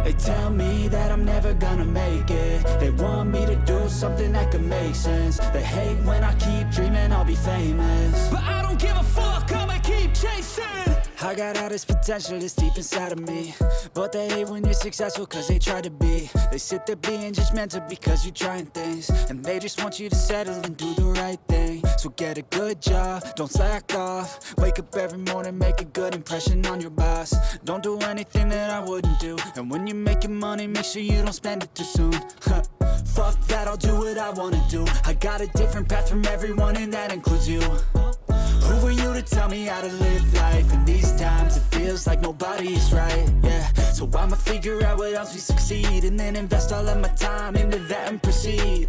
They tell me that I'm never gonna make it. They want me to do something that could make sense. They hate when I keep dreaming I'll be famous, but I don't give a fuck, I'ma keep chasing. I got all this potential that's deep inside of me, but they hate when you're successful cause they try to be. They sit there being judgmental because you're trying things, and they just want you to settle and do the right thing. So get a good job, don't slack off. Wake up every morning, make a good impression on your boss. Don't do anything that I wouldn't do, and when you're making money, make sure you don't spend it too soon. Fuck that, I'll do what I wanna do. I got a different path from everyone and that includes you. Who are you to tell me how to live life? In these times it feels like nobody's right, yeah. So I'ma figure out what else we succeed, and then invest all of my time into that and proceed.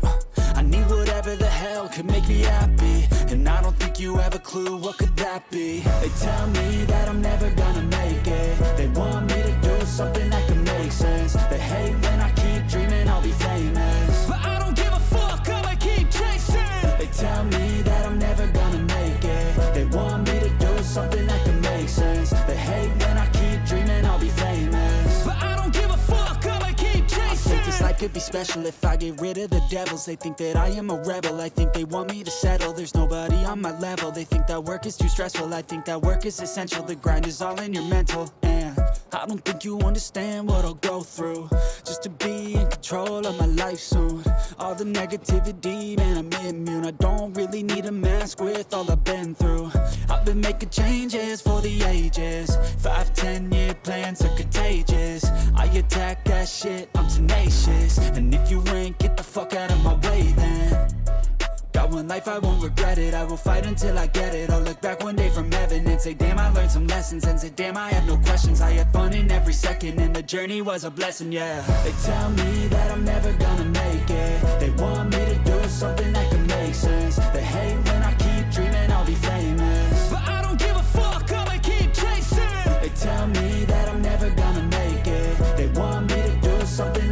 I need whatever the hell could make me happy, and I don't think you have a clue what could that be. They tell me that I'm never gonna make it. They want me to do something that can make sense. They hate when I keep dreaming I'll be famous, but I don't give a fuck, I'ma keep chasing. They tell me that I'm never gonna make it. They want me to do something that can make sense. They hate when I keep dreaming I'll be famous, but I don't give a fuck, I'ma keep chasing. I think this life could be special if I get rid of the devils. They think that I am a rebel, I think they want me to settle. There's nobody on my level, they think that work is too stressful. I think that work is essential, the grind is all in your mental. And I don't think you understand what I'll go through just to be in control of my life soon. All the negativity, man, I'm immune. I don't really need a mask with all I've been through. I've been making changes for the ages. 5-10 year plans are contagious. I attack that shit, I'm tenacious. And if you ain't, get the fuck out of my way then. Got one life, I won't regret it. I will fight until I get it. I'll look back one day from heaven and say, damn, I learned some lessons. And say, damn, I have no questions. I had fun in every second, and the journey was a blessing, yeah. They tell me that I'm never gonna make it. They want me to do something that can make sense. They hate when I keep dreaming I'll be famous, but I don't give a fuck, I'ma keep chasing. They tell me that I'm never gonna make it. They want me to do something